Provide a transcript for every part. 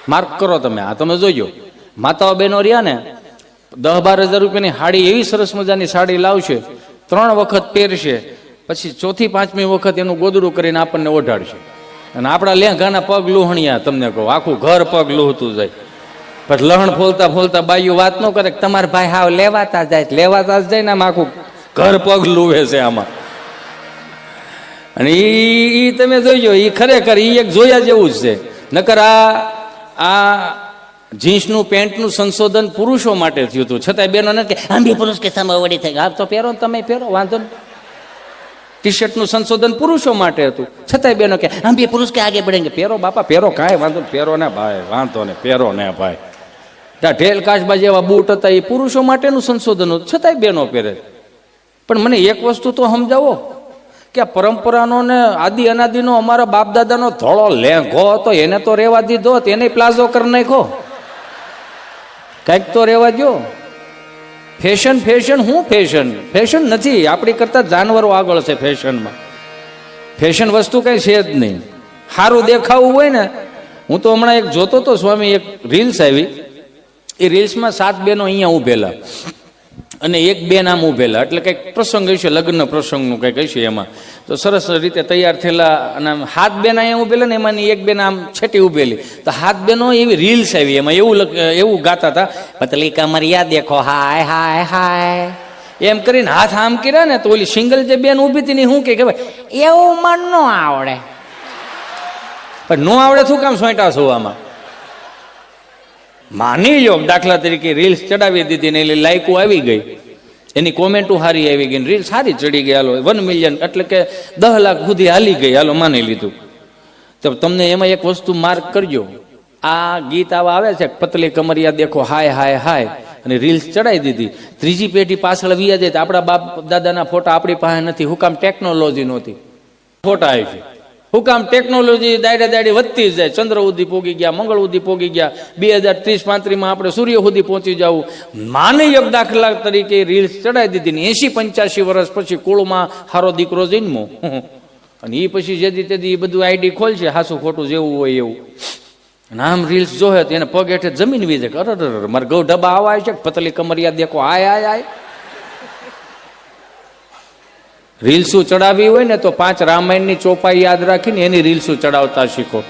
Mark કરો તમે, આ તમે જોજો. માતાઓ બહેનો રહ્યા ને 10-12 હજાર રૂપિયાની સાડી, એવી સરસ મજાની સાડી લાવશે, 3 વખત પહેરશે, પછી 4થી 5મી વખત એનું ગોદડું કરીને આપણને ઓઢાડશે. અને આપણા લેંઘાના પગ લુહણિયા, તમને કહું આખું ઘર પગ લુહતું જાય. પછી લહણ ફોલતા ફોલતા બાઈઓ વાત ન કરે કે તમારા ભાઈ હાવ લેવાતા જાય ને આમ આખું ઘર પગ લુવે છે આમાં. અને ઈ તમે જોઈજો, ઈ ખરેખર ઈ એક જોયા જેવું જ છે. નકર આ જીન્સનું પેન્ટનું સંશોધન પુરુષો માટે થયું હતું, છતાંય બેનો નથી કે આમ બી પુરુષ કે સમવડી થઈ ગયા, તો પહેરો તમે પહેરો, વાંધો નહીં. ટી શર્ટનું સંશોધન પુરુષો માટે હતું, છતાંય બેનો કે આમ બી પુરુષ કે આગે બઢેંગે, પહેરો બાપા પહેરો, કાંઈ વાંધો નહીં, પહેરો ને ભાઈ, વાંધો ને પહેરો ને ભાઈ. ત્યાં ઢેલ કાચબા જેવા બૂટ હતા, એ પુરુષો માટેનું સંશોધન હતું, છતાંય બેનો પહેરે. પણ મને એક વસ્તુ તો સમજાવો કે આ પરંપરાનો ને આદિ અનાદિનો અમારા બાપ દાદાનો ધોળો લેંઘો હતો, એને તો રહેવા દીધો, એને પ્લાઝો કરી નાખો, કંઈક તો રહેવા દો. ફેશન હું ફેશન નથી, આપણી કરતા જાનવરો આગળ છે ફેશનમાં. ફેશન વસ્તુ કઈ છે જ નહીં. સારું દેખાવું હોય ને, હું તો હમણાં એક જોતો તો સ્વામી, એક રીલ્સ આવી, એ રીલ્સમાં 7 બહેનો અહીંયા ઉભેલા અને એક બેન આમ ઉભેલા, એટલે કંઈક પ્રસંગ હશે, લગ્ન પ્રસંગનું કંઈક હશે. એમાં તો સરસ રીતે તૈયાર થયેલા, અને 7 બેન અહીંયા ઉભેલા ને એમાંની એક બેન આમ છેટી ઉભેલી. તો 7 બેનો એવી રીલ્સ આવી, એમાં એવું ગાતા હતા, પતલી કમરિયા દેખો હાય હાય હાય, એમ કરીને હાથ આમ કર્યા ને, તો ઓલી સિંગલ જે બેન ઊભી હતી ને, શું કે ભાઈ એવું મન ન આવડે. પણ ન આવડે શું કામ સોંટા છો આમાં? માની લો દાખલા તરીકે રીલ્સ ચડાવી દીધી ને એટલે લાઈકો આવી ગઈ, એની કોમેન્ટો સારી આવી ગઈ, રીલ સારી ચડી ગઈ, હાલો 1 મિલિયન એટલે કે 10 લાખ સુધી હાલી ગઈ, હાલો માની લીધું. તો તમને એમાં એક વસ્તુ માર્ક કરજો, આ ગીત આવા આવે છે પતલી કમરિયા દેખો હાય હાય હાય, અને રીલ્સ ચડાવી દીધી, ત્રીજી પેઢી પાછળ વ્યા જાય. આપણા બાપ દાદાના ફોટા આપણી પાસે નથી, હું કામ? ટેકનોલોજી નહોતી, ફોટા આવી છે. હું કામ? ટેકનોલોજી દાયડે વધતી જાય, ચંદ્ર સુધી પોગી ગયા, મંગળ સુધી પોગી ગયા, 2030-35 આપણે સૂર્ય સુધી પહોંચી જવું. માની એક દાખલા તરીકે રીલ્સ ચડાવી દીધી ને 80-85 વર્ષ પછી કુળમાં હારો દીકરો જન્મો, અને એ પછી જેદી તેદી એ બધું આઈડી ખોલશે, હાસું ખોટું જેવું હોય એવું. અને આમ રીલ્સ જોહે તો એને પગ હેઠે જમીન વી જાય, અરે મારે ગૌ ડબ્બા આવા છે, પતલી કમરિયા દેખો આય આય આય. રીલ્સો ચડાવી હોય ને તો 5 રામાયણની ચોપાઈ યાદ રાખીને એની રીલ્સો ચડાવતા શીખો,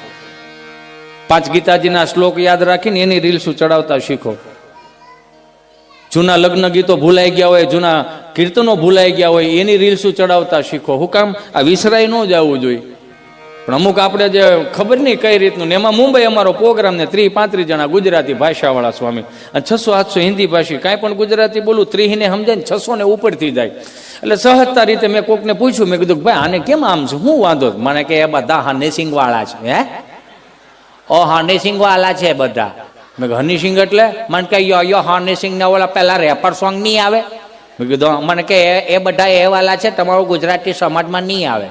5 ગીતાજીના શ્લોક યાદ રાખીને એની રીલ્સો ચડાવતા શીખો. જૂના લગ્ન ગીતો ભૂલાઈ ગયા હોય, જૂના કીર્તનો ભૂલાઈ ગયા હોય, એની રીલ્સો ચડાવતા શીખો. હું કામ? આ વિસરાઈ ન જવું જોઈએ. પણ અમુક આપણે જે ખબર નહીં કઈ રીતનું, ને એમાં મુંબઈ અમારો પ્રોગ્રામ ને 30-35 જણા ગુજરાતી ભાષાવાળા સ્વામી, અને 600-700 હિન્દી ભાષી, કાંઈ પણ ગુજરાતી બોલું 30 ને સમજાય ને 600 ને ઉપરથી જાય. એટલે સહજતા રીતે મેં કોકને પૂછ્યું, મેં કીધું ભાઈ આને કેમ આમ છે, શું વાંધો? મને કે એ બધા હનીસિંગ વાળા છે. હે ઓ હનીસિંગ વાળા છે બધા? મેં કીધું હનીસિંગ એટલે? મને કે યો હનીસિંગ ને ઓલા પેલા રેપર સોંગ નહીં આવે. મેં કીધું મને કે એ બધા એ વાળા છે, તમારું ગુજરાતી સમાજમાં નહીં આવે.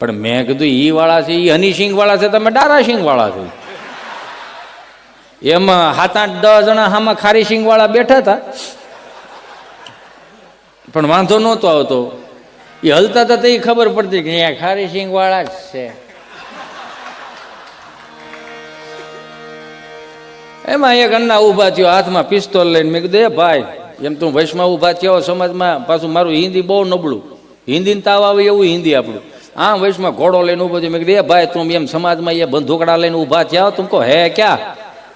પણ મેં કીધું ઈ વાળા છે, ઈ હનીસિંગ વાળા છે, તમે દારાસિંગ વાળા છો. એમાં 7-8-10 જણા આમાં ખારીસિંગ વાળા બેઠા હતા, પણ વાંધો નહોતો આવતો. એ હલતા હતા તો એ ખબર પડતી કે અહીંયા ખારીસિંગ વાળા જ છે. એમાં એક અન્ના ઉભા થયો, હાથમાં પિસ્તોલ લઈને. મેં કીધું એ ભાઈ, એમ તું વૈષ્ણવ ઉભા થયો સમાજમાં, પાછું મારું હિન્દી બહુ નબળું, હિન્દી તાવ આવે એવું હિન્દી આપણું. આમ વૈષ્ણવ ઘોડો લઈને ઉભો છે. મેં કીધું એ ભાઈ તું એમ સમાજમાં એ બંદૂકડા લઈને ઉભા થયા, તુમકો હે ક્યાં?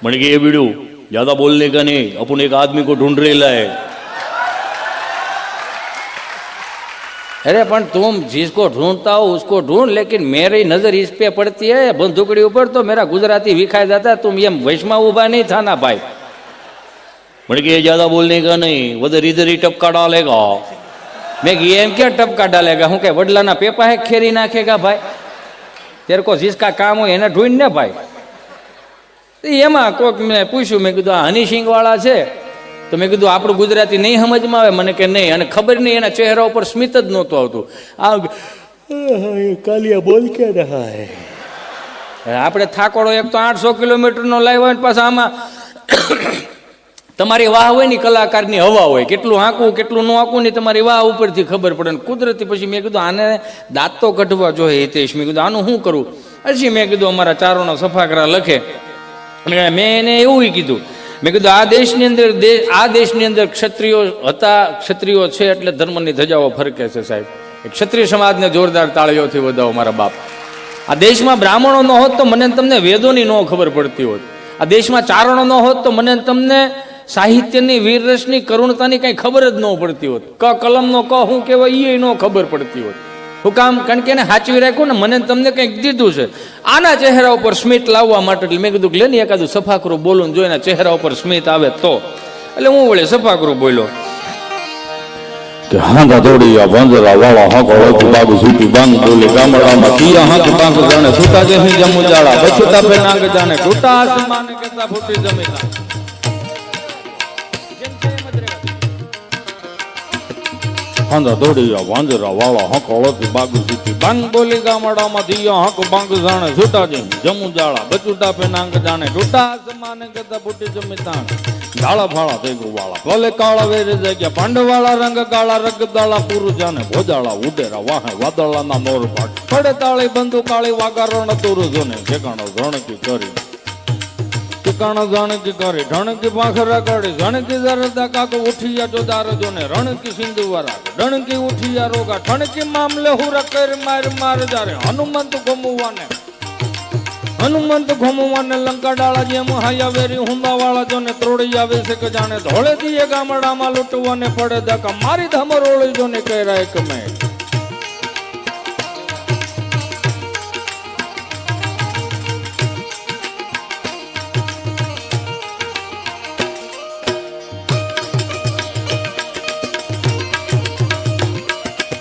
મને કે એ બીડું જ્યાદા બોલને का नहीं, अपन एक आदमी को ढूंढ रहे है. अरे पण तुम जिसको ढूंढता हो उसको ढूंढ, लेकिन मेरी नजर इस पे पड़ती है बंदूकड़ी ऊपर, तो मेरा गुजराती विखाई जाता है. तुम ये वैष्णव उभा नहीं था ना भाई. मैंने कि ये ज्यादा बोलने का नहीं, उधर इधर ही टपका डालेगा. मैं कि एम क्या टपका डालेगा? हूँ क्या वडला ना पेपा है खेरी नाखेगा भाई? तेरे को जिसका काम हो एने ढूंढ ने भाई. એમાં કોઈક મેં પૂછ્યું, મેં કીધું આ હનીસિંગ વાળા છે, તો મેં કીધું આપણું ગુજરાતી નહીં સમજમાં આવે? મને કે નહીં, અને ખબર નહીં, એના ચહેરા ઉપર સ્મિત જ નહોતું આવતું. આ કાલિયા બોલ કે રહા હે. આપણે થાકોડો એક તો 800 કિલોમીટરનો લાવ્યો હોય, પાછા આમાં તમારી વાહ હોય ને કલાકારની હવા હોય, કેટલું હાંકવું કેટલું ન હાંકવું ને તમારી વાહ ઉપરથી ખબર પડે ને કુદરતી. પછી મેં કીધું આને દાંત તો કઢવા જોઈએ હિતેશ. મેં કીધું આનું શું કરું? હજી મેં કીધું અમારા ચારોનો સફાકરા લખે, મેં એને એવું કીધું, મેં કીધું આ દેશની અંદર ક્ષત્રિયો હતા, ક્ષત્રિયો છે એટલે ધર્મની ધજાઓ ફરકે છે સાહેબ. ક્ષત્રિય સમાજને જોરદાર તાળીઓથી વધાવો મારા બાપ. આ દેશમાં બ્રાહ્મણો ન હોત તો મને તમને વેદોની ન ખબર પડતી હોત. આ દેશમાં ચારણો ન હોત તો મને તમને સાહિત્યની, વીરરસની, કરુણતાની કઈ ખબર જ ન પડતી હોત. કલમનો ક શું કહેવાય એ ન ખબર પડતી હોત. શું કામ? કારણ કે એને સાચવી રાખ્યું ને, મને તમને કંઈક દીધું છે. આના ચહેરા ઉપર સ્મિત લાવવા માટે એટલે મેં કીધું કે લે ને એકાદું સફાકરું બોલું જોઈને ચહેરા ઉપર સ્મિત આવે તો. એટલે હું વળે સફાકરું બોલ્યો કે હા દાદોડી આ વાંદરા વાળા હા કોળો બાબુ સૂટી બાંગ બોલે ગામડામાં કિયા હા કે બાંગ જાણે સુતા જે હી જમુ જાળા બચુતા પે નાગ જાણે ટૂટા આસમાન કેતા ફૂટી જમીતા. હાંદા દોડી વાંદરા વાળા હક ઓળતી બાગુ સૂટી બાંગ બોલી ગામડામાં દિયા હક બાંગ જાણે છૂટા જે જમુ જાળા બચુટા પે નાંગ જાણે ટૂટા આસમાન કેતા ફૂટી જમીતા. ડાળા ફાળા થઈ વાળા ભલે કાળા વેરે જગ્યા પાંડવાળા રંગ કાળા રગદાળા પૂરું જાને ભોજાળા ઉડેરા વાહે વાદળાના મોર પાટ પડે તાળી બંધુ કાળી વાગારણ તુરું જોને ઠેકાણો ધણકી કરી ઠેકાણો જાણકી કરી ઢણકી પાંખરા કાઢી ઝણકી જરદા કાકો ઉઠિયા જોદાર જોને રણકી સિંધુવારા ડણકી ઉઠિયા રોગા ઠણકી મામલે હુરા કર માર માર જારે હનુમંત ગોમુવાને હનુમંત ઘોમવાને લંકા ડાળા જેમ હાયા વેરી હુંદા વાળા જોને ત્રોડી આવે છે કે જાણે ધોળે દીએ ગામડામાં લૂંટવાને પડે ધક્કા મારી ધમરોળી જોને કહેરાય કમે.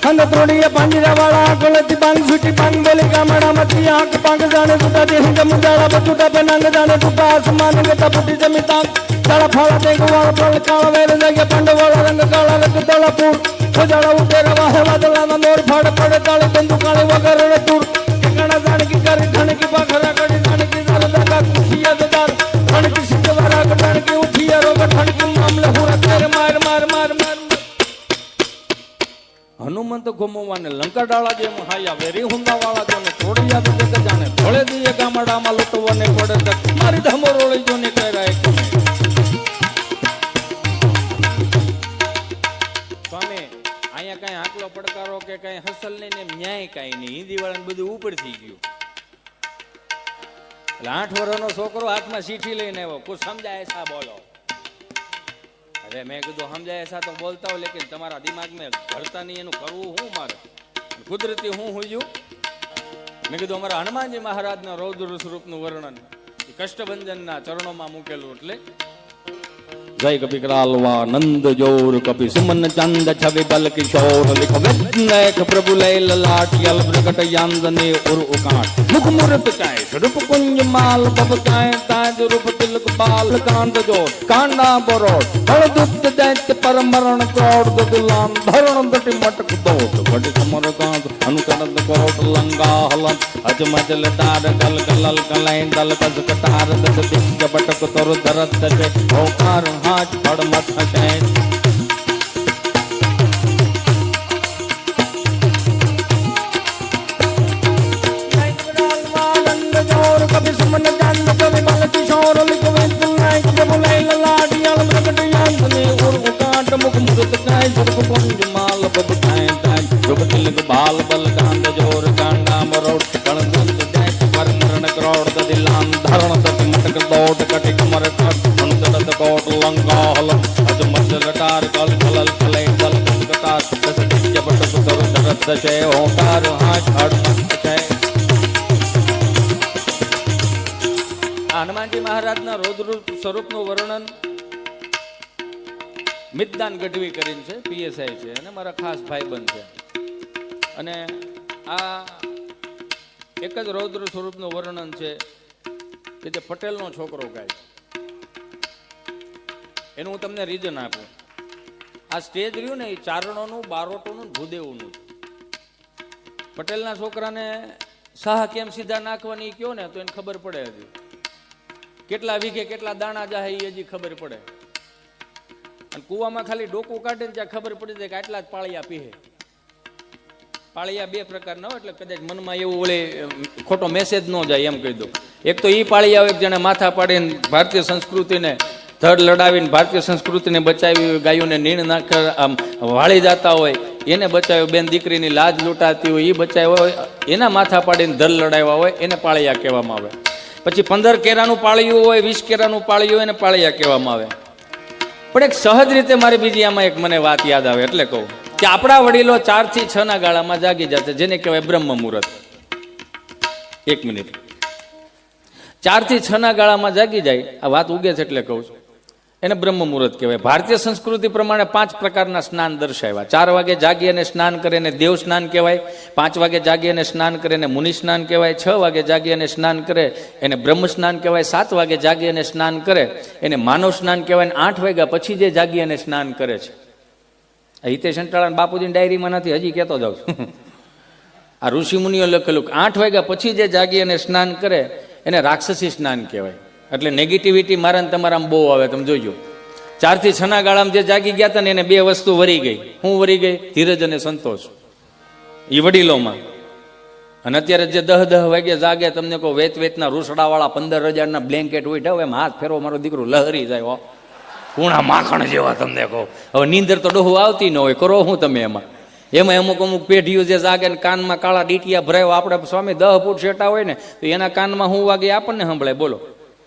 હંદ ત્રોડીએ પાંજરા વાળા ગળતી બાંગ છૂટી બાંગ બોલી ગામડામાં તિયા હક બાંગ જાણે સુતા જે હિંદ મુજાળા બચુટા પે નાંગ જાણે ટૂટા આસમાન કેતા ફૂટી જમીતા. તાળા ફાળા તે ગુવાળા ફળ કાળા વેર જગ્યા પાંડવાળા રંગ કાળા લક તાળા પૂર ખોજાળા ઉઠે રવા હે વાદળાના મોર ફાડ પડે તાળી બંધુ કાળી વગર ટૂર ઠેકાણા જાણકી કરી ઠણકી પાખરા કરી ઠણકી જારદા કા કુઠિયા દદાર ઠણકી સિદ્ધવારા ઠણકી ઉઠિયા રોગ ઠણકી મામલે હુરા તેર માર માર માર માર. હનુમંત ઘોમવાને લંકા ડાળા જેમ હાયા વેરી હુંદા વાળા જોને થોડી યાદ જગ જાણે ધોળે દીએ ગામડામાં લૂંટવાને પડે મારી ધમરોળી જોને કહેરાય કમે. સ્વામી અહીંયા કઈ આટલો પડકારો કે કઈ હસલ નહીં ને ન્યાય કઈ નહીં, હિન્દી વાળાને બધું ઉપર થઈ ગયું. એટલે 8 વર્ષનો છોકરો હાથમાં ચીઠી લઈને આવ્યો, કુછ સમજાય એસા બોલો. અરે મેં કીધું સમજાય એસા તો બોલતા હો, લેકિન તમારા દિમાગ મેં ભરતા નહીં, એનું કરવું શું મારે કુદરતી હું હુંયું. મેં કીધું અમારા હનુમાનજી મહારાજના રૌદ્ર સ્વરૂપનું વર્ણન કષ્ટભંજનના ચરણોમાં મૂકેલું. એટલે જય કપી કરાલવા નંદ જોર કપી સુમન ચંદ છવિ બલ કિશોર લિખ વિઘ્નેખ પ્રભુ લૈ લલાટ યલ પ્રગટ યાંદને ઉર ઉકાટ મુખ મૂર્ત ચાય સ્વરૂપ કુંજ માલ બબ ચાય તાજ રૂપ તિલક બાલ કાંત જો કાંડા બરોડ હળ દુપ્ત દૈત્ય પરમરણ ક્રોડ દુલામ ધરણ દટી મટક દોત ઘટ સમર કાંત અનુકરદ કોટ લંગા હલન અજમજલ તાર કલ કલલ કલૈ દલ કસ કટાર દસ દિગ્ગ બટક તર ધરત છે ઓકાર હાથ ફળ મત હશે. કભી સુમન ચાંદ કભી બલ કિશોર લિખ વિઘ્નેખ પ્રભુ લૈ લલાટ યલ પ્રગટ યાંદને ઉર ઉકાટ મુખ મૂર્ત ચાય સ્વરૂપ કુંજ માલ બબ ચાય તાજ રૂપ તિલક બાલ બલ કાંદ જોર કાંડા મરોડ કણ દુત દૈત પરમરણ ક્રોડ દિલામ ધરણ તત મટક દોડ કટી કમર કટ અણતડત કોટ લંગા હલ અજ મજલ ટાર કલ કલલ કલૈ દલ કટાર દસ દિગ્ગ બટક તર ધરત છે ઓકાર હાથ હડ છે. હનુમાનજી મહારાજના રૌદ્ર સ્વરૂપનું વર્ણન મિતદાન ગઢવી કરીને છે, પીએસઆઈ છે અને મારા ખાસ ભાઈબંધ છે. અને આ એક જ રૌદ્ર સ્વરૂપનું વર્ણન છે કે જે પટેલનો છોકરો ગાય. એનું હું તમને રીઝન આપું. આ સ્ટેજ રહ્યું ને એ ચારણોનું, બારોટોનું, ભૂદેવનું. પટેલના છોકરાને સાહ કેમ સીધા નાખવાની કયો ને તો એને ખબર પડે. હજી કેટલા વીઘે કેટલા દાણા જાય એ હજી ખબર પડે. અને કુવામાં ખાલી ડોકું કાઢે ને ત્યાં ખબર પડી જાય કે આટલા જ પાળિયા પીહે. પાળિયા બે પ્રકારના હોય એટલે કદાચ મનમાં એવું ઓલે ખોટો મેસેજ ન જાય એમ કહી દો. એક તો ઈ પાળી આવે કે જેને માથા પાડીને ભારતીય સંસ્કૃતિને ધડ લડાવીને ભારતીય સંસ્કૃતિને બચાવી હોય, ગાયોને નીણ નાખ આમ વાળી જતા હોય એને બચાવ્યો, બેન દીકરીની લાજ લૂંટાતી હોય એ બચાવ્યો હોય, એના માથા પાડીને ધડ લડાવ્યા હોય એને પાળિયા કહેવામાં આવે. પછી 15 કેરાનું પાળિયું હોય, 20 કેરાનું પાળિયું હોય એને પાળિયા કહેવામાં આવે. પણ એક સહજ રીતે મારી બીજી આમાં એક મને વાત યાદ આવે એટલે કહું કે આપણા વડીલો 4 થી 6 ના ગાળામાં જાગી જતા, જેને કહેવાય બ્રહ્મ મુહૂર્ત. 1 મિનિટ. 4 થી 6 ના ગાળામાં જાગી જાય, આ વાત ઉગે છે એટલે કહું છું, એને બ્રહ્મ મુહૂર્ત કહેવાય. ભારતીય સંસ્કૃતિ પ્રમાણે 5 પ્રકારના સ્નાન દર્શાવ્યા. 4 વાગે જાગી અને સ્નાન કરે એને દેવ સ્નાન કહેવાય, 5 વાગે જાગી અને સ્નાન કરે એને મુનિ સ્નાન કહેવાય, 6 વાગે જાગી અને સ્નાન કરે એને બ્રહ્મ સ્નાન કહેવાય, 7 વાગે જાગી અને સ્નાન કરે એને માનવ સ્નાન કહેવાય, 8 વાગ્યા પછી જે જાગી અને સ્નાન કરે છે, હિતેશ અંટાળા બાપુજીની ડાયરીમાં નથી, હજી કહેતો જાઉં છું, આ ઋષિ મુનિઓ લખેલું 8 વાગ્યા પછી જે જાગી અને સ્નાન કરે એને રાક્ષસી સ્નાન કહેવાય. એટલે નેગેટિવિટી મારા ને તમારામાં બહુ આવે, તમે જોજો. 4 થી 6 ના ગાળામાં જે જાગી ગયા હતા ને એને 2 વસ્તુ વરી ગઈ. શું વરી ગઈ? ધીરજ અને સંતોષ, એ વડીલોમાં. અને અત્યારે જે 10 વાગે જાગે, તમને કહો વેતના રૂસડા વાળા 15,000 ના બ્લેન્કેટ ઉઠાવે, એમ હાથ ફેરવો મારો દીકરો લહરી જાય, કુણા માખણ જેવા. તમને કહો હવે નીંદર તો ડોહું આવતી ન હોય, કરો હું તમે એમાં અમુક પેઢીઓ જે જાગે ને કાનમાં કાળા ડીટિયા ભરાયો, આપણે સ્વામી 10 ફૂટ શેટા હોય ને તો એના કાનમાં હું વાગે આપણને સંભળાય, બોલો.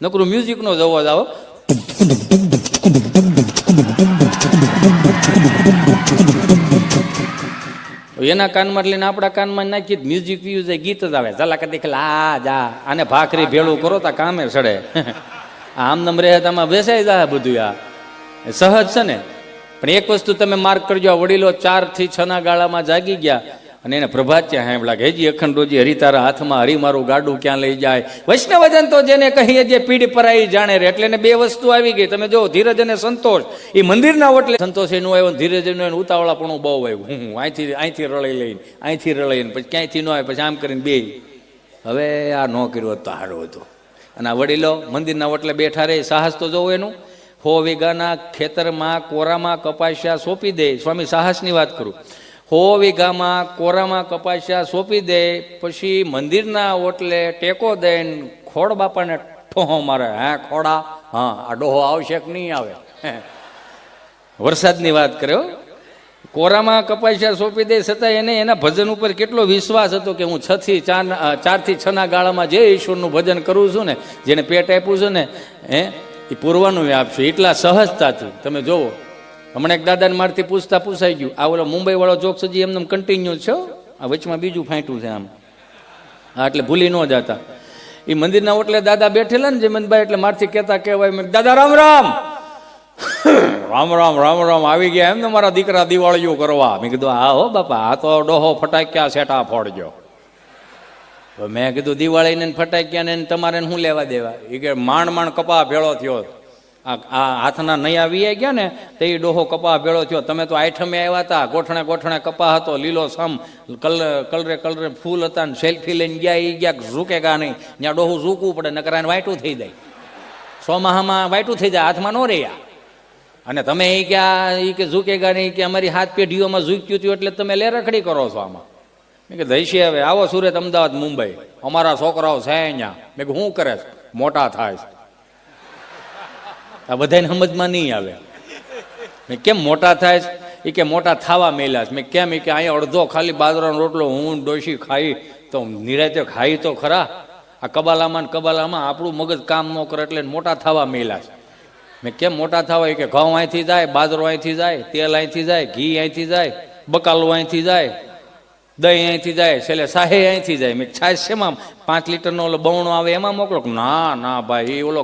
નકરું મ્યુઝિક નો જ અવાજ આવો, એના કાનમાં લઈને આપણા કાનમાં નાખી મ્યુઝિક ગીત જ આવે, ઝલક દેખલા જા, આને ભાખરી ભેળું કરો તા કામે સડે. આમ નમ રહે આમાં બેસાઈ જાય બધું, આ સહજ છે ને. પણ એક વસ્તુ તમે માર્ક કરજો, વડીલો 4 થી 6 ના ગાળામાં જાગી ગયા અને એને પ્રભાત ત્યાં સાંભળ્યા કે હેજી અખંડ રોજી હરિતારા હાથમાં, હરી મારું ગાડું ક્યાં લઈ જાય. વૈષ્ણવજન તો જેને કહીએ જે પીડ પરાઈ જાણે રે. એટલે 2 વસ્તુ આવી ગઈ, તમે જો ધીરજ અને સંતોષ. એ મંદિરના ઓટલે સંતોષ એનું આવ્યો, ધીરજ એનું ઉતાવળાપણું બહુ આવ્યું. અહીંથી રળી લઈને અહીંથી રળીને પછી ક્યાંયથી ન આવે, પછી આમ કરીને બે. હવે આ ન કર્યું હોત તો સારું હતું. અને આ વડીલો મંદિરના ઓટલે બેઠા રહે, સાહસ તો જોવું એનું. 100 વીઘાના ખેતરમાં કોરામાં કપાસિયા સોંપી દે, સ્વામી સાહસની વાત કરું, 100 વીઘામાં કોરામાં કપાસિયા સોંપી દે, પછી મંદિરના ઓટલે ટેકો દઈને ખોડ બાપાને ઠોહો મારે. હે ખોડા, હા આ ડોહો આવશે કે નહીં આવે? વરસાદની વાત કર્યો. કોરામાં કપાસિયા સોંપી દે, છતાં એને એના ભજન ઉપર કેટલો વિશ્વાસ હતો કે હું 4 થી 6 ના ગાળામાં જે ઈશ્વરનું ભજન કરું છું ને, જેને પેટ આપ્યું છે ને, એ પૂરવાનું આપશે. એટલા સહજતાથી તમે જોવો. હમણાં એક દાદાને મારથી પૂછાઈ ગયું, આ ઓલો મુંબઈ વાળો જોક હજી એમને કન્ટિન્યુ છે, આ વચમાં બીજું ફાંટ્યું છે આમ, હા એટલે ભૂલી ન જતા. એ મંદિરના ઓટલે દાદા બેઠેલા ને જયમંતભાઈ, એટલે મારથી કહેતા કહેવાય, દાદા રામ રામ. રામ રામ રામ રામ આવી ગયા એમ ને મારા દીકરા દિવાળીઓ કરવા. મેં કીધું હા હો બાપા, આ તો ડોહો ફટાક્યા સેટા ફોડજો. મેં કીધું દિવાળીને ફટાક્યા ને તમારે શું લેવા દેવા? એ કે માંડ કપા ભેળો થયો, આ હાથના નયા વી ગયા ને તો એ ડોહો કપા ભેળો થયો. તમે તો આઠમે આવ્યા હતા, ગોઠણે કપા હતો, લીલો સમ, કલરે ફૂલ હતા ને સેલ્ફી લઈને ગયા. એ ગયા ઝૂકેગા નહીં, ત્યાં ડોહું ઝૂકવું પડે, નકરાને વાયટું થઈ જાય, સોમાહામાં વાયટું થઈ જાય, હાથમાં ન રહ્યા. અને તમે એ કે ઝૂકેગા નહીં, કે અમારી 7 પેઢીઓમાં ઝૂક્યું થયું એટલે તમે લેરખડી કરો છો આમાં. મેં કે દઈશી હવે આવો સુરત, અમદાવાદ, મુંબઈ, અમારા છોકરાઓ છે અહીંયા. મેં કે શું કરે છે? મોટા થાય છે. આ બધાને સમજમાં નહીં આવે. મેં કેમ મોટા થાય છે? એ કે મોટા થવા મેલ્યા છે. મેં કેમ? એ કે અહીંયા અડધો ખાલી બાજરાનો રોટલો હું ડોશી ખાઈ તો નિરાતે ખાઈ તો ખરા. આ કબાલામાં આપણું મગજ કામ ન કરે એટલે મોટા થવા મેલ્યા છે. મેં કેમ મોટા થવા? એ કે ઘઉં અહીંથી જાય, બાજરો અહીંથી જાય, તેલ અહીંથી જાય, ઘી અહીંથી જાય, બકાલું અહીંથી જાય, દહીં અહીંથી જાય, છેલ્લે સાહે અહીંથી જાય. મેં છાશ શેમાં 5 લીટરનો ઓલો બવણો આવે એમાં મોકલો? ના ભાઈ, એ ઓલો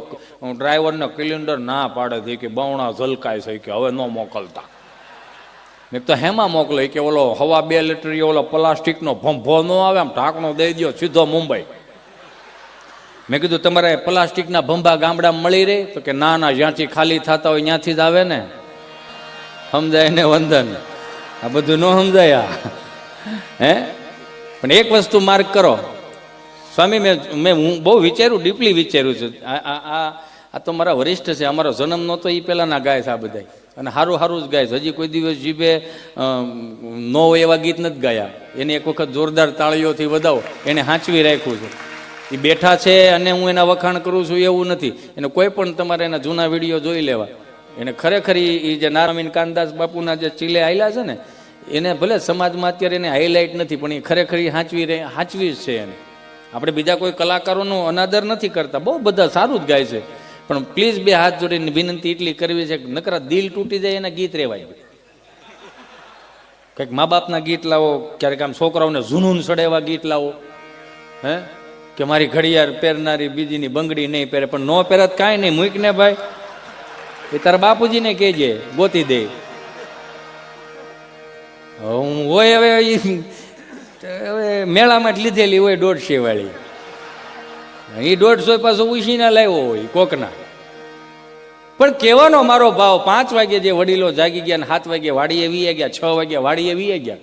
ડ્રાઈવરનો સિલિન્ડર ના પાડે છે કે બવણા ઝલકાય છે, કે હવે ન મોકલતા. મેં તો હેમાં મોકલો? કે ઓલો 2.5 લીટર ઓલો પ્લાસ્ટિકનો ભંભો ન આવે, આમ ઢાંકણો દઈ દો, સીધો મુંબઈ. મેં કીધું તમારે પ્લાસ્ટિકના ભંભા ગામડામાં મળી રહે? તો કે ના, જ્યાંથી ખાલી થતા હોય ત્યાંથી જ આવે ને. સમજાય ને વંદન? આ બધું ન સમજાય. હે પણ એક વસ્તુ માર્ક કરો સ્વામી, હું બહુ વિચાર્યું, ડીપલી વિચાર્યું છે. આ તો મારા વરિષ્ઠ છે, અમારો જન્મ નહોતો એ પહેલાના ગાય છે આ બધા, અને સારું જ ગાય છે. હજી કોઈ દિવસ જીભે નો એવા ગીત નથી ગાયા. એને એક વખત જોરદાર તાળીઓથી વધાવો, એને હાંચવી રાખ્યું છે. એ બેઠા છે અને હું એના વખાણ કરું છું એવું નથી. એને કોઈ પણ તમારે એના જૂના વિડીયો જોઈ લેવા. એને ખરેખર એ જે નારાયણ કાનદાસ બાપુના જે ચીલે આયલા છે ને, એને ભલે સમાજમાં અત્યારે એને હાઇલાઇટ નથી, પણ એ ખરેખર હાંચવી જ છે એને. આપણે બીજા કોઈ કલાકારોનો અનાદર નથી કરતા, બહુ બધા સારું જ ગાય છે, પણ પ્લીઝ બે હાથ જોડીને વિનંતી એટલી કરવી છે કે નકરા દિલ તૂટી જાય એના ગીત રેવાય. કંઈક મા બાપના ગીત લાવો, ક્યારેક આમ છોકરાઓને ઝૂનૂન સડે એવા ગીત લાવો. હે કે મારી ઘડિયાળ પહેરનારી બીજીની બંગડી નહીં પહેરે, પણ નો પહેરત કાંઈ નહીં, મૂકને ભાઈ, એ તારા બાપુજીને કહેજે ગોતી દે. હું હોય હવે મેળામાં જ લીધેલી હોય 150 વાળી, એ 150 પાછું ઉછીના લાવ્યો હોય કોકના. પણ કહેવાનો મારો ભાવ, 5 વાગે જે વડીલો જાગી ગયા ને 7 વાગે વાડીએ વી ગયા, 6 વાગે વાડીએ વી ગયા,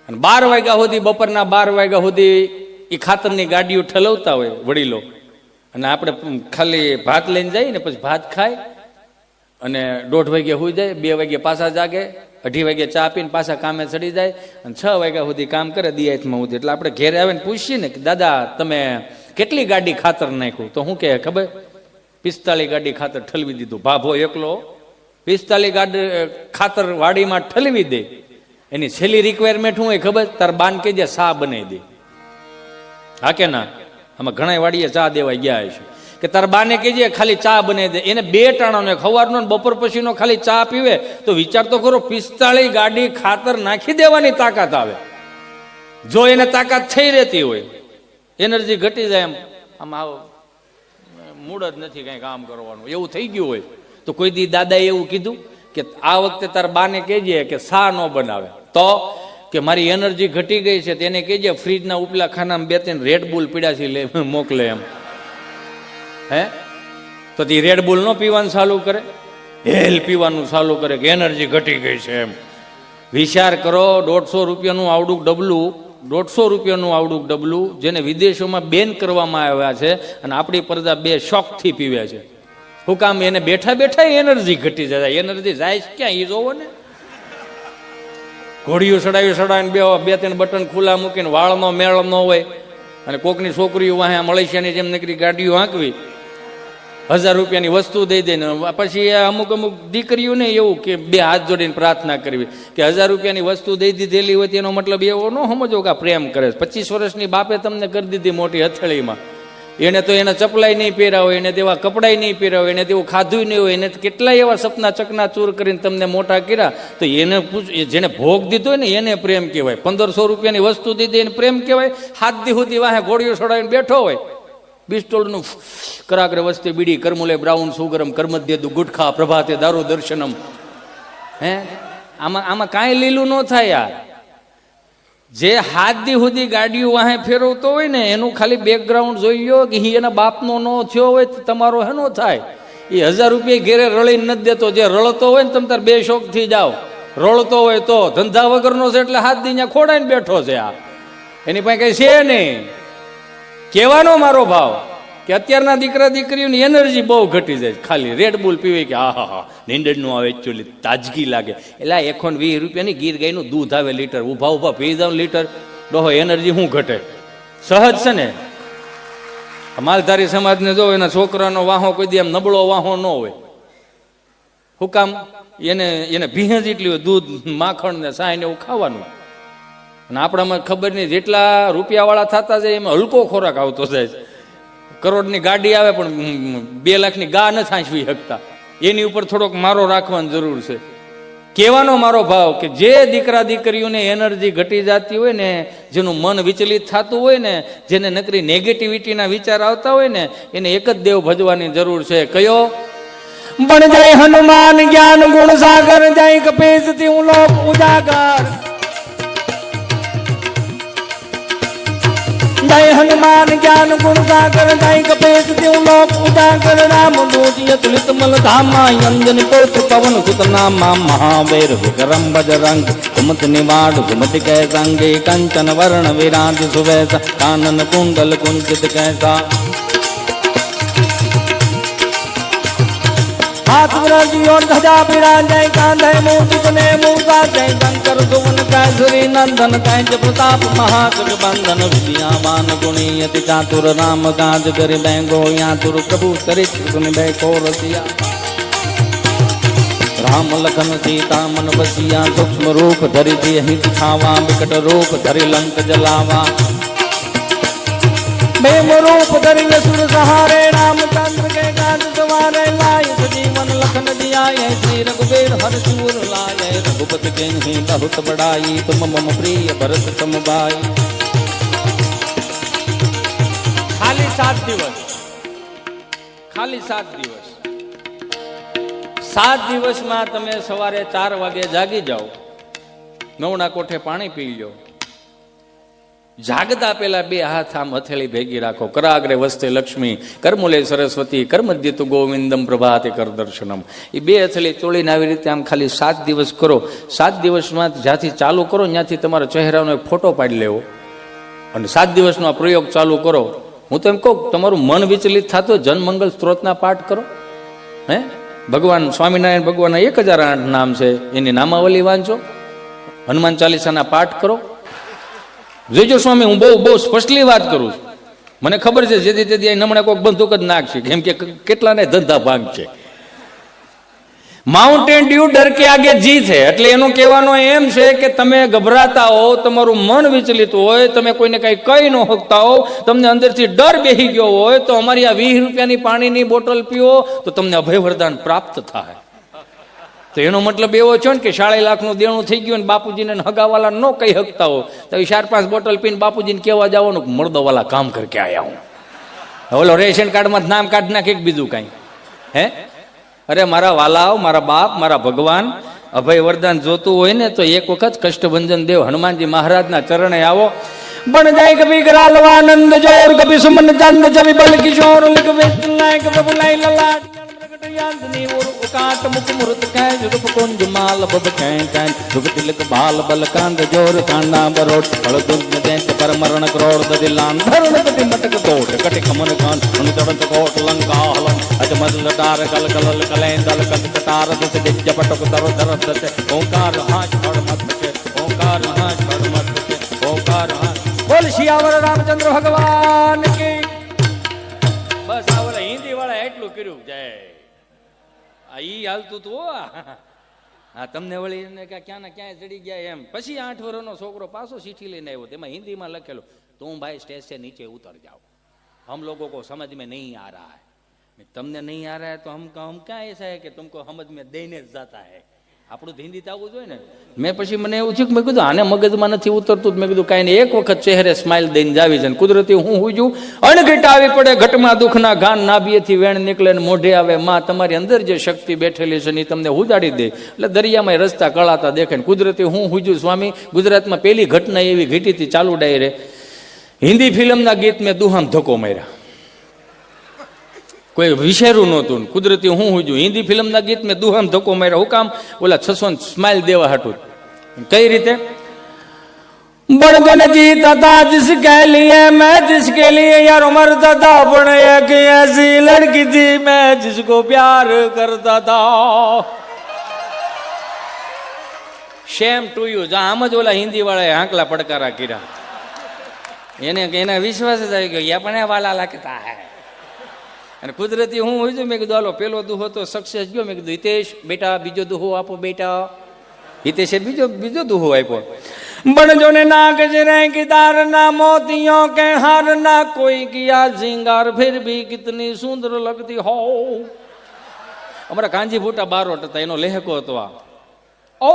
અને 12 વાગ્યા સુધી, બપોરના 12 વાગ્યા સુધી એ ખાતરની ગાડીઓ ઠલવતા હોય વડીલો, અને આપણે ખાલી ભાત લઈને જઈએ ને પછી ભાત ખાય અને 1:30 વાગે સુઈ જાય, 2 વાગે પાછા જાગે, 2:30 વાગે ચા પીને પાછા કામે ચડી જાય, અને 6 વાગ્યા સુધી કામ કરે દિયાતમાં સુધી. એટલે આપણે ઘેરે આવીને પૂછીએ ને કે દાદા તમે કેટલી ગાડી ખાતર નાખ્યું, તો શું કહે ખબર? 45 ગાડી ખાતર ઠલવી દીધું. ભાભો એકલો 45 ગાડી ખાતર વાડીમાં ઠલવી દે. એની છેલ્લી રિક્વાયરમેન્ટ શું હોય ખબર? તાર બાન કહેજે ચા બનાવી દે. હા કે ના? આમાં ઘણા વાડીએ ચા દેવા ગયા છે કે તાર બાને કહેજે ખાલી ચા બનાવી દે. એને 2 ટાણાનો, સવારનો ને બપોર પછીનો ખાલી ચા પીવે તો વિચાર તો કરો, 45 ગાડી ખાતર નાખી દેવાની તાકાત આવે. જો એને તાકાત થઈ રહેતી હોય, એનર્જી ઘટી જાય, આમ આવો મૂડ જ નથી કઈ કામ કરવાનું એવું થઈ ગયું હોય, તો કોઈ દી દાદાએ એવું કીધું કે આ વખતે તાર બાને કહેજે કે ચા ન બનાવે, તો કે મારી એનર્જી ઘટી ગઈ છે, તેને કહેજે ફ્રીજના ઉપલા ખાનામાં 2-3 રેડ બુલ પીડાથી લે મોકલે એમ. હે તો તે રેડ બુલ ન પીવાનું ચાલુ કરે, હેલ પીવાનું ચાલુ કરે કે એનર્જી ઘટી ગઈ છે એમ. વિચાર કરો, 150 રૂપિયાનું આવડું ડબલું, 150 રૂપિયાનું આવડું ડબલું જેને વિદેશોમાં બેન કરવામાં આવ્યા છે, અને આપણી પ્રજા 2 શોખથી પીવે છે. શું કામ? એને બેઠા બેઠા એનર્જી ઘટી જાય. એનર્જી જાય ક્યાં એ જોવો ને. ઘોડીઓ ચડાવીને 2-3 બટન ખુલ્લા મૂકીને વાળનો મેળ ન હોય, અને કોકની છોકરીઓ વાહે મલેશિયાની જેમ નીકળી ગાડીઓ હાંકવી, 1000 રૂપિયાની વસ્તુ દઈ દઈને પછી અમુક દીકરીઓને એવું કે 2 હાથ જોડીને પ્રાર્થના કરવી કે 1000 રૂપિયાની વસ્તુ દઈ દીધેલી હોય તેનો મતલબ એવો ન સમજો કે પ્રેમ કરે. 25 વર્ષની બાપે તમને કરી દીધી મોટી હથેળીમાં, એને તો એના ચપલાઈ નહીં પહેર્યા હોય, એને તેવા કપડાય નહીં પહેર્યા હોય, એને તેવું ખાધું નહીં હોય, એને કેટલાય એવા સપના ચકના ચૂર કરીને તમને મોટા કર્યા, તો એને જેને ભોગ દીધો હોય ને એને પ્રેમ કહેવાય. 1500 રૂપિયાની વસ્તુ દીધી એને પ્રેમ કહેવાય. 7 દી સુધી વાહે ઘોડીઓ ચડાવીને બેઠો હોય, બિસ્ટોલનું કરાગ્ર વસ્તે બીડી કરમુલે બ્રાઉન સુગરમ કર્મદ્યદુ ગુટખા પ્રભાતે દારૂ દર્શનમ. હે આમાં કાંઈ લીલું ન થાય યાર. જે 7 દી સુધી ગાડીઓ વાહે ફેરવતો હોય ને એનું ખાલી બેકગ્રાઉન્ડ જોઈ લો કે એના બાપનો ન થયો હોય તો તમારો હેનો થાય. એ 1000 રૂપિયા ઘેરે રળીને નથી દેતો. જે રળતો હોય ને તમે તાર 2 શોખથી જાઓ, રળતો હોય તો ધંધા વગરનો છે એટલે 7 દી ત્યાં ખોડાઈને બેઠો છે. આ એની પાસે કઈ છે નહીં. કહેવાનો મારો ભાવ કે અત્યારના દીકરા દીકરીઓની એનર્જી બહુ ઘટી જાય. ખાલી રેડ બુલ પીવે કે હા નીંદર નું આવે, એકચ્યુઅલી તાજગી લાગે. એટલે 120 રૂપિયાની ગીર ગાયનું દૂધ આવે લીટર, ઉભા પી જાવ લીટર, ડોહો એનર્જી શું ઘટે? સહજ છે ને. માલધારી સમાજને જો એના છોકરાનો વાહો કોઈ દી એમ નબળો વાહો ન હોય. શું કામ? એને ભીંજ એટલી હોય, દૂધ માખણ ને સાય ને એવું ખાવાનું. અને આપણામાં ખબર નહીં, જેટલા રૂપિયાવાળા થતા જાય એમાં હલકો ખોરાક આવતો જાય. કરોડની ગાડી આવે પણ 2 લાખની ગા ન સાંચવી શકતા. એની ઉપર થોડોક મારો રાખવાની જરૂર છે. કહેવાનો મારો ભાવ કે જે દીકરા દીકરીઓને એનર્જી ઘટી જતી હોય ને, જેનું મન વિચલિત થતું હોય ને, જેને નકરી નેગેટિવિટીના વિચાર આવતા હોય ને, એને એક જ દેવ ભજવાની જરૂર છે. કયો? બન જાય હનુમાન જ્ઞાન ગુણ સાગર, જાય કપીશ તું લોક ઉજાગર. જય હનુમાન જ્ઞાન ગુણ સાગર, જય કપીશ તું લોક ઉજાગર. રામ દૂત તુલિત મલ ધામા, અંજન પુત્ર પવન સુત નામા. મહાવીર વિક્રમ બજરંગ, સુમત નિવાડ સુમત कै संगे. कंचन वर्ण विराज सुवेश, कानन कुंडल कुंचित कैसा. हाथ विराजी और ध्वजा विराजय कांधे मूर्ति ने मूर्ता जय शंकर सुवन कैसरी नंदन कैच प्रताप महासुख बंधन विद्यावान गुणी अति चातुर राम काज करि बैंगो यातुर प्रभु चरित्र सुनि बैको रसिया राम लखन सीता मन बसिया सूक्ष्म रूप धरि दिहि दिखावा विकट रूप धरि लंक जलावा प्रेम रूप धरि असुर सहारे रामचंद्र के काज सवारे लाय जीवन लखन जियाए श्री रघुवीर हर सूर लाए रघुपति के बहुत बड़ाई तुम मम प्रिय भरत सम भाई। ખાલી 7 દિવસ, ખાલી 7 દિવસ, 7 દિવસમાં તમે સવારે 4 વાગે જાગી જાઓ, નવના કોઠે પાણી પી લો, જાગતા પેલા 2 હાથ આમ હથેળી ભેગી રાખો, કરાગ્રે વસ્તે લક્ષ્મી કરમૂલે સરસ્વતી કરમધ્ય તુ ગોવિંદમ પ્રભાતે કર દર્શનમ. એ 2 હથેળી ચોળીને આવી રીતે આમ ખાલી 7 દિવસ કરો. 7 દિવસમાં જ્યાંથી ચાલુ કરો ત્યાંથી તમારા ચહેરાનો એક ફોટો પાડી લેવો અને 7 દિવસનો આ પ્રયોગ ચાલુ કરો. હું તો એમ કહું, તમારું મન વિચલિત થતો જનમંગલ સ્ત્રોતના પાઠ કરો. હે ભગવાન સ્વામિનારાયણ ભગવાનના 1008 નામ છે, એની નામાવલી વાંચો, હનુમાન ચાલીસાના પાઠ કરો. જોઈજો સ્વામી, હું બહુ સ્પષ્ટલી વાત કરું છું. મને ખબર છે જેથી તેથી નમણે કોઈક બંદૂક જ નાખશે, કેમ કે કેટલાને ધંધા ભાગ છે. માઉન્ટેન ડ્યુ ડર કે આગે જીત છે. એટલે એનું કહેવાનો એમ છે કે તમે ગભરાતા હો, તમારું મન વિચલિત હોય, તમે કોઈને કઈ કહી ન શકતા હો, તમને અંદરથી ડર બેસી ગયો હોય, તો અમારી આ 20 રૂપિયાની પાણીની બોટલ પીવો તો તમને અભય વરદાન પ્રાપ્ત થાય. તો એનો મતલબ એવો છે ને કે 2.5 લાખનું દેણું થઈ ગયું ને બાપુજીને હગાવાલા ન કહી શકતા હો, તો 4-5 બોટલ પીને બાપુજીને કહેવા જવાનું મર્દવાલા કામ કરકે આયા હું. ઓલો રેશન કાર્ડમાં નામ કાઢ નાખે બીજું કાંઈ. હે અરે મારા વાલાઓ, મારા બાપ, મારા ભગવાન, અભય વરદાન જોતું હોય ને તો એક વખત કષ્ટભંજન દેવ હનુમાનજી મહારાજના ચરણે આવો. બન જાય કભી ગરાલવાનંદ જોર કભી સુમન ચંદ જબી બલ કિશોર લિખ વેચલાય પ્રભુ લાઈ લલાટ યાદની ઓર ઉકાટ મુખ મુરત કૈ રૂપ કુંજ માલ બબ કૈ કૈ રૂપ તિલક બાલ બલ કાંદ જોર કાંડા બરોટ ફળ દુર્ગ દેત પર મરણ કરોડ દદિલાન ધરણ કતિ મટક તોટ કટી ખમન કાન અન તડત કોટ લંકા હલન અજ મદ લટાર કલ કલલ કલેંદલ કત કટાર દસ દિજ્જ પટક તર ધરત દસ ઓંકાર હાથ ફળ મત છે, ઓંકાર હાથ ફળ મત છે, ઓંકાર હાથ. બોલ શિયાવર રામચંદ્ર ભગવાન કી. બસ આ ઓલા હિન્દી વાળા એટલું કર્યું જય. ઈ હાલતું તું હા, તમને વળી ક્યાં ને ક્યાંય ચડી ગયા એમ. પછી 8 વર્ષનો છોકરો પાછો ચીઠી લઈને આવ્યો, તેમાં હિન્દીમાં લખેલું, તું ભાઈ સ્ટેજ से नीचे उतर जाओ, हम लोगों को समझ में नहीं आ रहा है. તમને નહીં आ रहा है तो हम क्या ऐसा है कि तुमको समझ में देने जाता है. આપણું હિન્દી તો આવવું જોઈએ ને. મેં પછી મને એવું થયું કે મેં કીધું આને મગજમાં નથી ઉતરતું. મેં કીધું કાંઈ નહીં, એક વખત ચહેરે સ્માઇલ દઈને જાવી છે. કુદરતી હું હુજું અણઘટ આવી પડે, ઘટમાં દુઃખના ગાન નાભીએથી વેણ નીકળે ને મોઢે આવે. માં તમારી અંદર જે શક્તિ બેઠેલી છે એ તમને ઉજાડી દે. એટલે દરિયામાં રસ્તા કળાતા દેખે. કુદરતી હું હુજું સ્વામી. ગુજરાતમાં પહેલી ઘટના એવી ઘટી હતી, ચાલુ ડાયરે હિન્દી ફિલ્મના ગીત મેં દુહામ ધક્કો માર્યા. કોઈ વિચાર્યું નહોતું. કુદરતી હું હુજું હિન્દી ફિલ્મના ગીત મેં દુહામ ધક્કો માર્યા. હું કામ? ઓલા 600 સ્માઇલ દેવા હાટું. કઈ રીતે? बड़गन जीता था जिसके लिए मैं जिसके लिए यार मरता था, पण एक ऐसी लड़की थी मैं जिसको प्यार करता था. શેમ ટુ યુ. આમ જ ઓલા હિન્દી વાળાએ આંકલા પડકારા કર્યા. એના વિશ્વાસ જ આવી ગયો, પણ વાલા લાગતા હે. અને કુદરતી હું હોય છું. મેં કીધું હાલો પેલો દુહો તો સક્સેસ ગયો. મેં કીધું હિતેશ બેટા બીજો દુહો આપો બેટા. હિતેશે બીજો દુહો આપ્યો. बड़जो ने ना गजरे की तार ना मोतियों के हार ना कोई किया सिंगार फिर भी कितनी सुंदर लगती हो. અમારા કાંજી ફૂટા બારોટ હતા, એનો લહેકો હતો આ. ઓ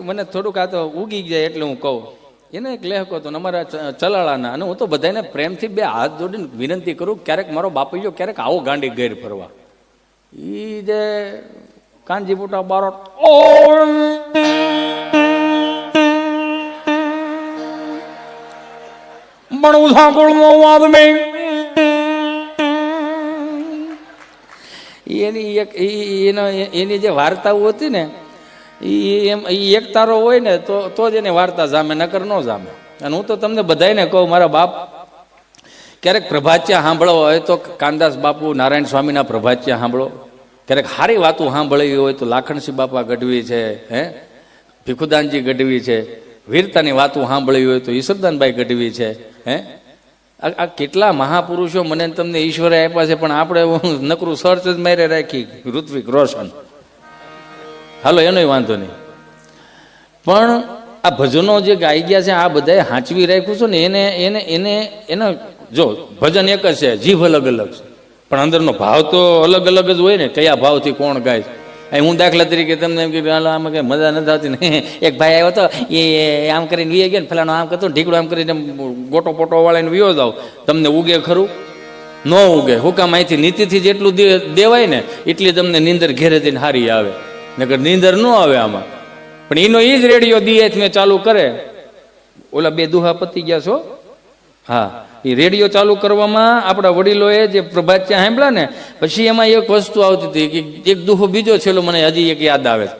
મને થોડુંક આ તો ઉગી જાય એટલે હું કહું. એને એક લહેકો હતો અમારા ચલાળાના. અને હું તો બધાને પ્રેમથી 2 હાથ જોડીને વિનંતી કરું, ક્યારેક મારો બાપૈયો ક્યારેક આવો ગાંડી ગેર ફરવા. ઈ જે કાંજી ફૂટા બારોટ બણું સાંકળનો આદમી. એની જે વાર્તાઓ હતી ને એ એક તારો હોય ને તો જ એની વાર્તા જામે, નકર ન જામે. અને હું તો તમને બધાને કહું મારા બાપ ક્યારેક પ્રભાત્યા સાંભળો હોય તો કાનદાસ બાપુ નારાયણ સ્વામીના પ્રભાત્યા સાંભળો. ક્યારેક સારી વાતો સાંભળવી હોય તો લાખણસિંહ બાપા ગઢવી છે, ભીખુદાનજી ગઢવી છે. વીરતાની વાતો સાંભળવી હોય તો ઈશ્વરદાનભાઈ ગઢવી છે. આ કેટલા મહાપુરુષો મને તમને ઈશ્વરે આપ્યા છે, પણ આપણે નકરું સર્ચ જ મારે રાખી ઋત્વિક રોશન. હાલો એનોય વાંધો નહીં, પણ આ ભજનો જે ગાઈ ગયા છે આ બધાએ હાંચવી રાખ્યું છે ને એને એને એને એને જો ભજન એક જ છે, જીભ અલગ અલગ છે, પણ અંદરનો ભાવ તો અલગ અલગ જ હોય ને. કયા ભાવથી કોણ ગાય છે. હું દાખલા તરીકે તમને એમ કીધું, આમાં કઈ મજા નથી આવતી ને. એક ભાઈ આવ્યો હતો, એ આમ કરીને વીએ ગયો ને, ફલાણો આમ કરતો ઢીકડો આમ કરીને ગોટો પોટો વાળાને વિયો જાવ, તમને ઉગે ખરું? ન ઉગે. હુકામ અહીંથી નીતિથી જેટલું દેવાય ને એટલી તમને નીંદર ઘેરે જઈને હારી આવે, નકર નીંદર ન આવે આમાં. પણ એનો એ જ રેડિયો દીએ મેં ચાલુ કરે, ઓલા બે દુહા પતી ગયા છો. હા, એ રેડિયો ચાલુ કરવામાં આપણા વડીલોએ જે પ્રભાત્યા સાંભળ્યા ને પછી એમાં એક વસ્તુ આવતી હતી કે એક દુહો બીજો છેલ્લો મને હજી એક યાદ આવે છે.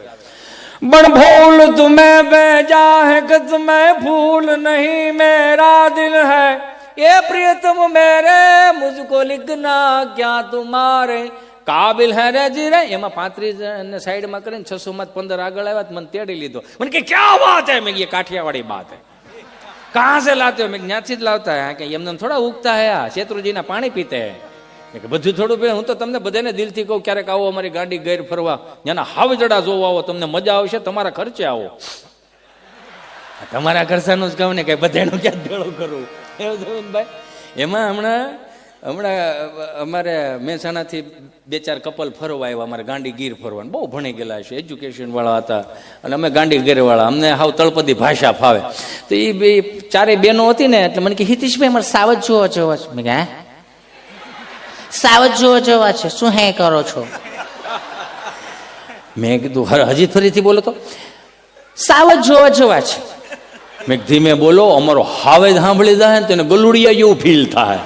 बड़ भूल तुम्हें बेजा है कि तुम्हें भूल नहीं मेरा दिल है ये प्रियतम मेरे मुझको लिखना क्या तुम्हारे કાબિલ હે રે જી રે. એમાં 35 ને સાઈડમાં કરીને 600 માં 15 આગળ આવ્યા, મને તેડી લીધો. મને કે ક્યાં વાત હે? મેં ये काठियावाड़ी बात है. कहाँ से लाते हो? मैं ज्ञाति જ લાવતા હે. કે એમને થોડા ઉગતા હે, આ શેત્રુજીના પાણી પીતે હે. કે બધું થોડું પીએ. હું તો તમને બધાને દિલથી કહું, ક્યારેક આવો અમારી ગાડી ગેર ફરવા, ત્યાંના હાવજડા જોવા આવો, તમને મજા આવશે, તમારા ખર્ચે આવો. તમારા ખર્ચાનું જ કહું ને, કઈ બધાનું ક્યાં ભેળું કરવું એવું ભાઈ. એમાં હમણાં અમારે મહેસાણાથી 2-4 કપલ ફરવા આવ્યા, અમારે ગાંડી ગીર ફરવાનું. બહુ ભણી ગયેલા છે, એજ્યુકેશન વાળા હતા, અને અમે ગાંડી ગીર વાળા, અમને હાવ તળપદી ભાષા ફાવે. તો એ બે 4 બહેનો હતી ને, એટલે મને કે હિતેશભાઈ અમારે સાવજ જોવા જવા છે. મેં કે હે સાવજ જોવા જવા છે? શું હે કરો છો? મેં કીધું હજી ફરીથી બોલો તો. સાવજ જોવા જવા છે. મેં ધીમે બોલો, અમારો હાવેજ સાંભળી જાય ને તેને ગલુડિયા જેવું ફીલ થાય.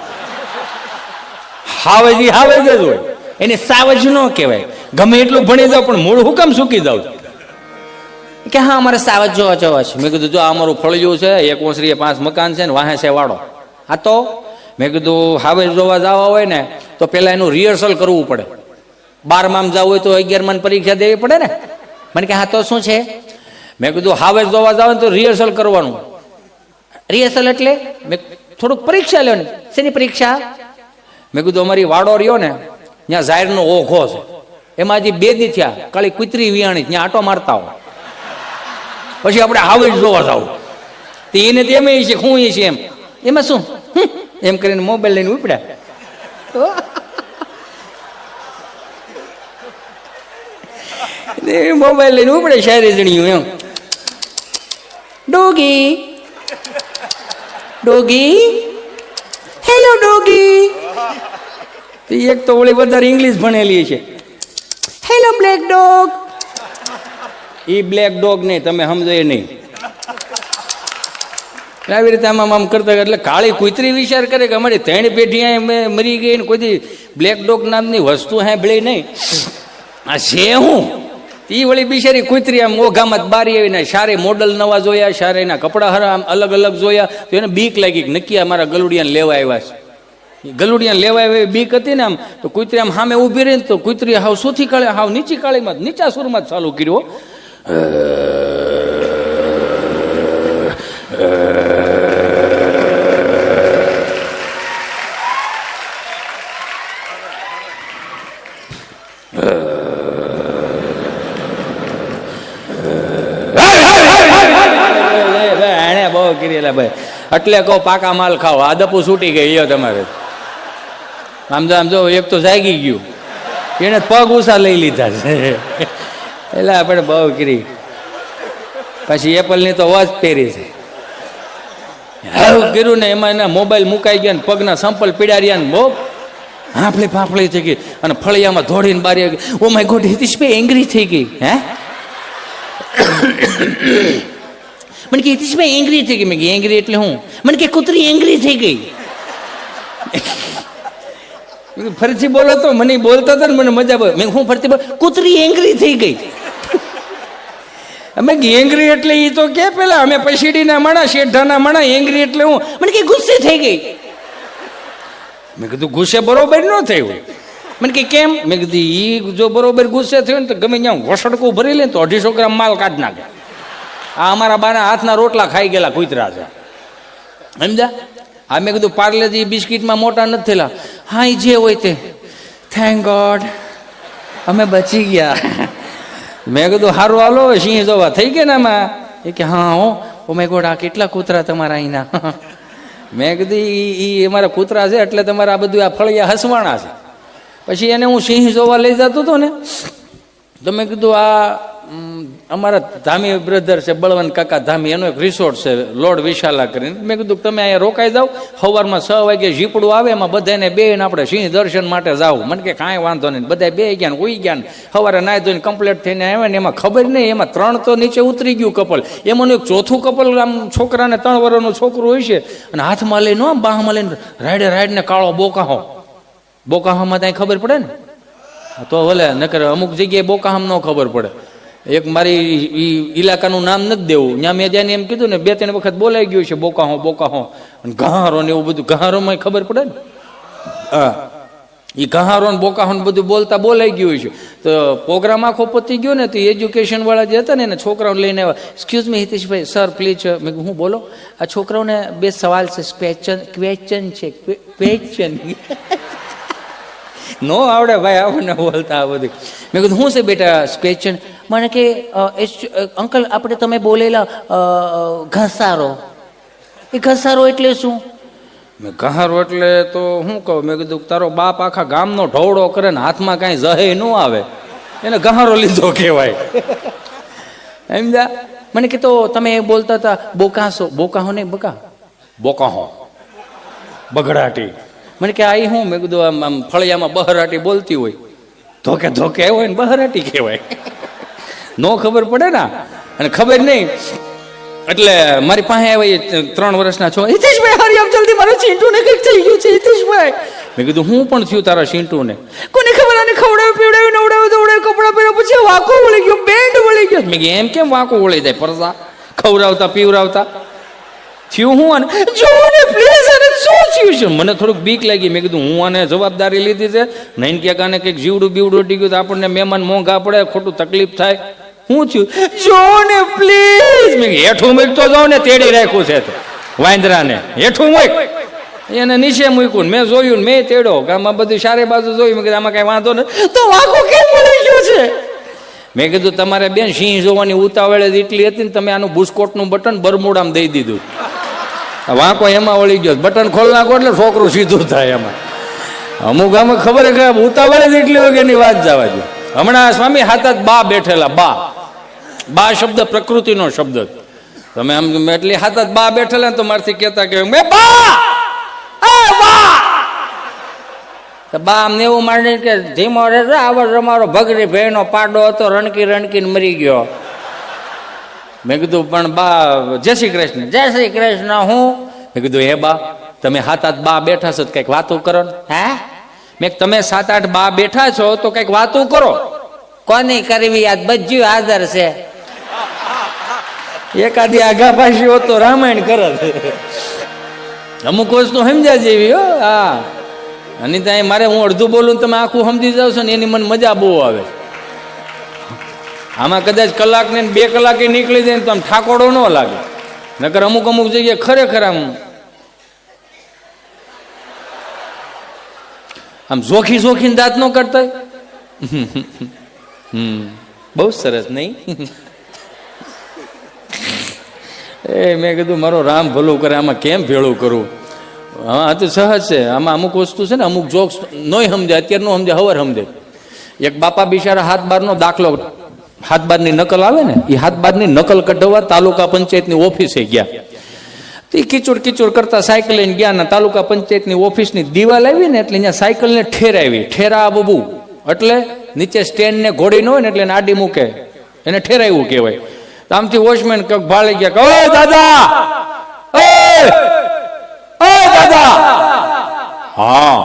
હાવેજી હાવેજ જ હોય, એને સાવજ ન કહેવાય. ગમે એટલું ભણી જાવ પણ મૂળ હુકમ સૂકી જાવ. કે હા અમારે સાવજ જોવા જવા છે. મેં કીધું જો અમારું ફળિયું છે, 1 ઓસરીએ 5 મકાન છે ને વાહે છે વાડો. હા તો મેં કીધું હાવેજ જોવા જવા હોય ને તો પેલા એનું રિહર્સલ કરવું પડે. 12માં જવું હોય તો 11માં પરીક્ષા દેવી પડે ને. મને કે હા તો શું છે? મેં કીધું હાવેજ જોવા જાવ ને તો રિહર્સલ કરવાનું. રિહર્સલ એટલે મેં થોડુંક પરીક્ષા લેવાની. શેની પરીક્ષા? મેં કીધું અમારી વાડો રહ્યો ને ત્યાં જાહેરનો ઓઘો છે, એમાં હજી 2 દી થયા કાળી કુતરી વિયાણી ત્યાં આટો મારતા હોય, પછી આપણે હાવેજ જોવા જાવ. તો એને તો એમ છે શું એ છે એમ, એમાં શું એમ કરીને મોબાઈલ લઈને ઉપડ્યા. મોબાઈલ લઈને ઉપડે શાયરી જણ્યું એમ, ડોગી ડોગી હેલો ડોગી. એક તો ઓલી વધારે ઇંગ્લિશ ભણેલી છે, હેલો બ્લેક ડોગ. એ બ્લેક ડોગ નહીં, તમે સમજો એ નહીં. આવી રીતે આમ કરતા એટલે કાળી કુતરી વિચાર કરે કે અમારી 3 પેઢી મરી ગઈ ને કોઈ બ્લેક ડોગ નામની વસ્તુ સાંભળી નહીં. આ છે હું? એ વળી બિચારી કુતરી આમ ઓઘામાં બારી આવીને સારે મોડલ નવા જોયા, સારે એના કપડા હરા આમ અલગ અલગ જોયા, તો એને બીક લાગી કે નક્કી અમારા ગલુડિયાને લેવા આવ્યા છે. ગલુડિયાને લેવા આવ્યા બીક હતી ને આમ, તો કુતરી આમ સામે ઊભી રહી ને તો કુતરી હાવ સુથી કાળે હાવ નીચી કાળીમાં નીચા સુરમાં જ ચાલુ કર્યો. એટલે કહો પાકા માલ ખાઓ, આદપુ છૂટી ગઈ તમારે. આમ જો એક તો જાગી ગયું, એને પગ ઉષા લઈ લીધા છે. એટલે આપણે બહુ કરી પછી એપલની તો વોચ પહેરી છે. આવું કર્યું ને એમાં એના મોબાઈલ મુકાઈ ગયા ને પગના સંપલ પીડાર્યા ને બહુ હાંફળી ફાંફળી થઈ ગઈ અને ફળિયામાં દોડીને બારી ગઈ. Oh my God, Hiteshbhai angry થઈ ગઈ. હે મને કે હિતેશભાઈ એંગ્રી થઈ ગઈ. મેં કે એંગ્રી એટલે હું? મને કે કૂતરી એંગ્રી થઈ ગઈ. ફરીથી બોલો તો મને બોલતા હતા ને મને મજા આવે. મેં હું ફરતી બોલ, કૂતરી એંગ્રી થઈ ગઈ. અમે એંગ્રી એટલે એ તો કે પેલા અમે પછીડીના માણા શેઠાના માણા, એંગ્રી એટલે હું? મને કે ગુસ્સે થઈ ગઈ. મેં કીધું ગુસ્સે બરોબર ન થયું. મને કે કેમ? મેં કીધું ઈ જો બરોબર ગુસ્સે થયો ને તો ગમે ત્યાં વસડકું ભરી લે તો 250 ગ્રામ માલ કાઢ નાખે. આ અમારા બાના હાથના રોટલા ખાઈ ગયેલા કૂતરા છે, સમજા? આ મેં કીધું પાર્લેજી બિસ્કિટમાં મોટા નથી થયેલા. હા એ જે હોય તે, થેન્ક ગોડ અમે બચી ગયા. મેં કીધું સારું હાલો સિંહ જોવા થઈ ગયા ને આમાં. એ કે હા હો. ઓ માય ગોડ, આ કેટલા કૂતરા તમારા અહીંના. મેં કીધું એ અમારા કૂતરા છે એટલે તમારે આ બધું આ ફળિયા હસવાણા છે. પછી એને હું સિંહ જોવા લઈ જતો હતો ને તો મેં કીધું આ અમારા ધામી બ્રધર છે બળવંત કાકા ધામી, એનો એક રિસોર્ટ છે લોર્ડ વિશાલા કરીને. મેં કીધું તમે અહીંયા રોકાઈ જાઓ, સવારમાં 6 વાગે ઝીપડું આવે એમાં બધાને બેન આપણે સિંહ દર્શન માટે જાવ. મને કે કાંઈ વાંધો નહીં. બધા બે ગયા ને ઉઈ ગયા ને સવારે નાહી ધોઈને કમ્પ્લીટ થઈને આવ્યા ને એમાં ખબર નહીં, એમાં 3 તો નીચે ઉતરી ગયું કપલ, એમાંનું એક ચોથું કપલ આમ છોકરાને 3 વર્ષનું છોકરું હોય છે અને હાથમાં લઈને આમ બાહમાં લઈને રાઈડે કાળો બોકાહોમાં ત્યાં ખબર પડે ને તો ભલે, નકર અમુક જગ્યાએ બોકાહમ ન ખબર પડે. એક મારી ઇલાકાનું નામ નથી દેવું, ત્યાં મેં જ્યાં એમ કીધું ને 2-3 વખત બોલાઈ ગયું છે બોકાહો અને ગહારો ને એવું બધું. ગહારોમાં ખબર પડે ને, હા એ ગહારો ને બોકાહો ને બધું બોલતા બોલાઈ ગયું છે. તો પ્રોગ્રામ આખો પતી ગયો ને તો એજ્યુકેશન વાળા જે હતા ને એને છોકરાઓને લઈને આવ્યા. Excuse me Hiteshbhai, sir please. મેં કીધું હું બોલો? આ છોકરાઓને 2 સવાલ છે, ક્વેશ્ચન નો આવડે ભાઈ આપણને બોલતા આ બધું. મેં કીધું શું છે બેટા ક્વેશ્ચન? મને કે અંકલ આપણે તમે બોલેલા ઘસારો, એ ઘસારો એટલે શું? મેં ઘસારો એટલે તો શું કહું? મેં કીધું તારો બાપ આખા ગામનો ઢોળો કરે ને હાથમાં કાંઈ જહે ન આવે એને ઘસારો લીધો કહેવાય, સમજ્યા? મને કે તો તમે બોલતા હતા બોકાહો નહીં બોકાહો બગડાટી. મને કે આ હું? મેં કીધું આમ ફળિયામાં બહરાટી બોલતી હોય, ધોકે હોય ને બહરાટી કહેવાય. નો ખબર પડે ને, અને ખબર નહીં એટલે મારી પાસે આવી 3 વર્ષના છો. હિતેશભાઈ હારી આપ જલ્દી, મારા ચિંટુને કંઈક થઈ ગયું છે હિતેશભાઈ. મેં કીધું હું પણ થયું તારા ચિંટુને? કોને ખબર, આને ખવડાવ્યું પીવડાવ્યું નવડાવ્યું દોવડાવ્યું કપડાં પહેર્યા પછી વાંકો વળી ગયો, બેન્ડ વળી ગયો. મેં કીધું એમ કેમ વાંકો વળી જાય? પરસા ખવડાવતા પીવડાવતા થયું હું? અને જો ને પ્લીઝ આને શું થયું છે? મને થોડુંક બીક લાગી. મેં કીધું હું આને જવાબદારી લીધી છે નહીં ક્યાંક આને કંઈક જીવડું બીવડું ઉડી ગયું તો આપણને મહેમાન મોંઘા પડે, ખોટું તકલીફ થાય. શું થયું? જો ને પ્લીઝ. મેં હેઠું મૂકતો જાઉં ને તેડી રાખ્યું છે વાંદરાને, હેઠું મૂક. એને નીચે મૂક્યું, મેં જોયું ને મેં તેડો. ગામમાં બધું સારે બાજુ જોયું. મેં કીધું આમાં કાંઈ વાંધો નથી. તો વાંકો કેમ પડી ગયો છે? મેં કીધું તમારે બેન સિંહ જોવાની ઉતાવળે એટલી હતી ને તમે આનું બુસ્કોટનું બટન બરમુડામાં દઈ દીધું, વાંકો એમાં વળી ગયો. બટન ખોલ નાખો એટલે છોકરું સીધું થાય. એમાં અમુક આમાં ખબર કે ઉતાવળે જ એટલી વગેરેની વાત જવા દો. હમણાં સ્વામી હાથાત બા બેઠેલા, બા શબ્દ પ્રકૃતિનો શબ્દ. તમે આમ એટલે હાથાત બા બેઠેલા ને તો મારથી કહેતા કે મેં બા આમને એવું માને કે ધીમો રે આવડ અમારો ભગરી ભેનો પાડો હતો, રણકીને મરી ગયો. મેં કીધું પણ બા જય શ્રી કૃષ્ણ. જય શ્રી કૃષ્ણ. હું? મેં કીધું હે બા તમે 7-8 બા બેઠા છો કંઈક વાતો કરો ને. હે? મેં તમે 7-8 બા બેઠા છો તો કંઈક વાતો કરો. કોની કરવી? યાદ બધું હાજર છે. એકાદી આગા પાછી હોત તો રામાયણ કરત. અમુક વસ્તુ સમજ્યા જેવી હો. હા, અને ત્યાં મારે હું અડધું બોલું તમે આખું સમજી જાવ છો ને એની મને મજા બહુ આવે. આમાં કદાચ કલાક ને 2 કલાકે નીકળી જાય ને તો આમ ઠાકોડો ન લાગે. નકર અમુક જગ્યાએ ખરેખર આમ જોખીને દાંત ન કરતા. બહુ સરસ નહીં? મેં કીધું મારો રામ ભલું કરે, આમાં કેમ ભેળું કરું? હા તો સહજ છે. આમાં અમુક વસ્તુ છે ને અમુક જોક્સ નોય સમજે, અત્યારે નો સમજે, હવાર સમજે. એક બાપા બિચારા હાથ-બારનો દાખલો, હાથ-બારની નકલ આવે ને, એ હાથ-બારની નકલ કઢાવવા તાલુકા પંચાયતની ઓફિસે ગયા. એ કિચોડ કરતા સાયકલ લઈને ગયા ને તાલુકા પંચાયતની ઓફિસની દિવાલ આવી ને એટલે અહીંયા સાયકલને ઠેરાવી. ઠેરાવવું એટલે નીચે સ્ટેન્ડ ને ઘોડી ન હોય ને એટલે એને આડી મૂકે, એને ઠેરાવ્યું કહેવાય. આમથી વોચમેન કઈક ભાળી ગયા, ઓય દાદા, ઓય દાદા, હા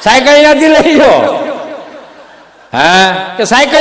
સાયકલ ત્યાંથી લઈ જાઓ. હા કે સાયકલ